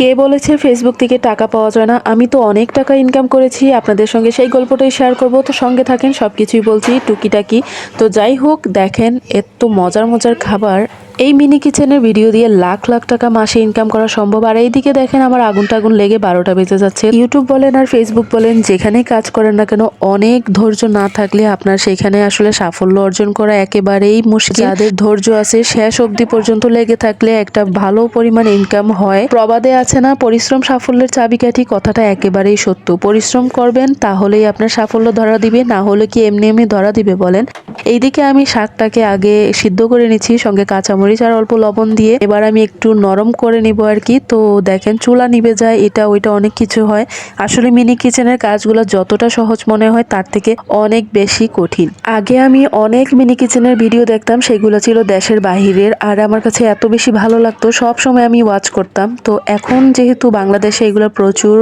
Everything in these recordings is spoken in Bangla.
কে বলেছে ফেসবুক থেকে টাকা পাওয়া যায় না? আমি তো অনেক টাকা ইনকাম করেছি। আপনাদের সঙ্গে সেই গল্পটাই শেয়ার করব। তো সঙ্গে থাকেন, সবকিছুই বলছি টুকিটাকি। তো যাই হোক, দেখেন এত মজার মজার খাবার। এই মিনি কিচেনের ভিডিও দিয়ে লাখ লাখ টাকা মাসে ইনকাম করা সম্ভব। আর এইদিকে দেখেন আমার আগুন টাগুন লেগে 12টা বেজে যাচ্ছে। ইউটিউব বলেন আর ফেসবুক বলেন, যেখানেই কাজ করেন না কেন, অনেক ধৈর্য না থাকলে আপনার সেখানে আসলে সাফল্য অর্জন করা একেবারেই মুশকিল। যাদের ধৈর্য আছে শেষ অবধি পর্যন্ত লেগে থাকলে একটা ভালো পরিমাণ ইনকাম হয়। প্রবাদে আছে না, পরিশ্রম সাফল্যের চাবিকাঠি, কথাটা একেবারেই সত্য। পরিশ্রম করবেন তাহলেই আপনার সাফল্য ধরা দিবে, না হলে কি এমনি এমনি ধরা দিবে বলেন। এইদিকে আমি শাকটাকে আগে সিদ্ধ করে নিচ্ছি, সঙ্গে কাঁচামরিচ আর অল্প লবণ দিয়ে। এবার আমি একটু নরম করে নিব আর কি। তো দেখেন চুলা নিভে যায়, এটা ওইটা অনেক কিছু হয়। আসলে মিনি কিচেনের কাজগুলো যতটা সহজ মনে হয় তার থেকে অনেক বেশি কঠিন। আগে আমি অনেক মিনি কিচেনের ভিডিও দেখতাম, সেগুলো ছিল দেশের বাহিরের, আর আমার কাছে এত বেশি ভালো লাগতো, সব সময় আমি ওয়াচ করতাম। তো এখন যেহেতু বাংলাদেশে এগুলো প্রচুর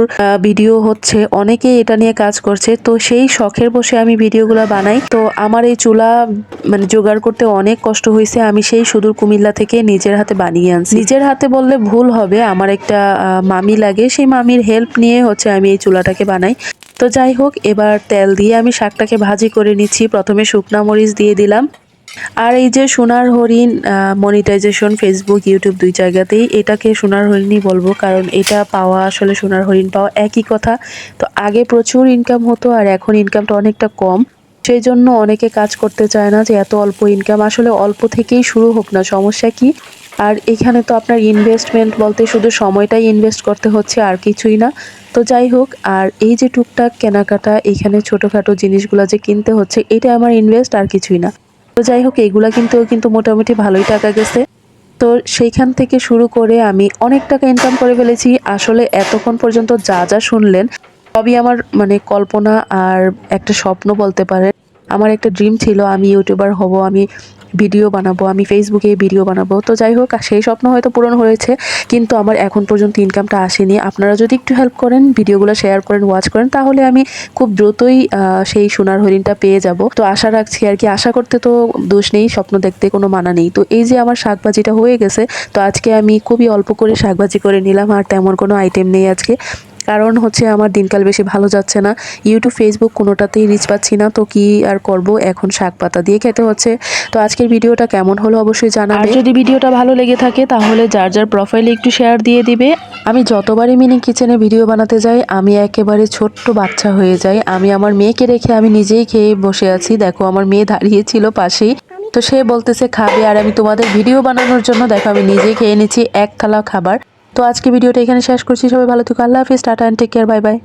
ভিডিও হচ্ছে, অনেকেই এটা নিয়ে কাজ করছে, তো সেই শখের বসে আমি ভিডিওগুলো বানাই। তো আমার এই চুলা মানে জোগাড় করতে অনেক কষ্ট হয়েছে। আমি সেই সুদূর কুমিল্লা থেকে নিজের হাতে বানিয়ে আনছি। নিজের হাতে বললে ভুল হবে, আমার একটা মামি লাগে, সেই মামির হেল্প নিয়ে হচ্ছে আমি এই চুলাটাকে বানাই। তো যাই হোক, এবার তেল দিয়ে আমি শাকটাকে ভাজি করে নিচ্ছি। প্রথমে শুকনা মরিচ দিয়ে দিলাম। আর এই যে সোনার হরিণ মনিটাইজেশন ফেসবুক ইউটিউব দুই জায়গাতেই, এটাকে সোনার হরিণই বলবো, কারণ এটা পাওয়া আসলে সোনার হরিণ পাওয়া একই কথা। তো আগে প্রচুর ইনকাম হতো আর এখন ইনকামটা অনেকটা কম, সেই জন্য অনেকে কাজ করতে চায় না যে এত অল্প ইনকাম। আসলে অল্প থেকেই শুরু হোক না, সমস্যা কি? আর এখানে তো আপনার ইনভেস্টমেন্ট বলতে শুধু সময়টাই ইনভেস্ট করতে হচ্ছে, আর কিছুই না। তো যাই হোক, আর এই যে টুকটাক কেনাকাটা, এখানে ছোটোখাটো জিনিসগুলো যে কিনতে হচ্ছে, এটা আমার ইনভেস্ট, আর কিছুই না। তো যাই হোক, এইগুলা কিন্তু মোটামুটি ভালোই টাকা গেছে। তো সেইখান থেকে শুরু করে আমি অনেক টাকা ইনকাম করে ফেলেছি। আসলে এতক্ষণ পর্যন্ত যা যা শুনলেন সবই আমার মানে কল্পনা আর একটা স্বপ্ন বলতে পারেন। আমার একটা ড্রিম ছিল আমি ইউটিউবার হব, আমি ভিডিও বানাবো, আমি ফেসবুকে ভিডিও বানাবো। তো যাই হোক, সেই স্বপ্ন হয়তো পূরণ হয়েছে, কিন্তু আমার এখন পর্যন্ত ইনকামটা আসেনি। আপনারা যদি একটু হেল্প করেন, ভিডিওগুলো শেয়ার করেন, ওয়াচ করেন, তাহলে আমি খুব দ্রুতই সেই সোনার হরিণটা পেয়ে যাব। তো আশা রাখছি আর কি, আশা করতে তো দোষ নেই, স্বপ্ন দেখতে কোনো মানা নেই। তো এই যে আমার শাকভাজিটা হয়ে গেছে, তো আজকে আমি খুবই অল্প করে শাকভাজি করে নিলাম, আর তেমন কোনো আইটেম নেই আজকে। কারণ হচ্ছে আমার দিনকাল বেশি ভালো যাচ্ছে না, ইউটিউব ফেসবুক কোনোটাতেই রিচ পাচ্ছি না, তো কি আর করব, এখন শাক পাতা দিয়ে খেতে হচ্ছে। তো আজকের ভিডিওটা কেমন হলো অবশ্যই জানাবে। আর যদি ভিডিওটা ভালো লেগে থাকে তাহলে যার যার প্রোফাইলে একটু শেয়ার দিয়ে দিবে। আমি যতবারই মিনি কিচেনে ভিডিও বানাতে যাই, আমি একেবারে ছোট্ট বাচ্চা হয়ে যাই। আমি আমার মেয়েকে রেখে আমি নিজেই খেয়ে বসে আছি। দেখো আমার মেয়ে দাঁড়িয়েছিল পাশেই, তো সে বলতেছে খাবে, আর আমি তোমাদের ভিডিও বানানোর জন্য দেখো আমি নিজেই খেয়ে নিচ্ছি এক থালা খাবার। তো আজকে ভিডিওটা এখানে শেষ করছি। সবাই ভালো থেকো, আল্লাহ হাফিজ, tata and take care, bye by.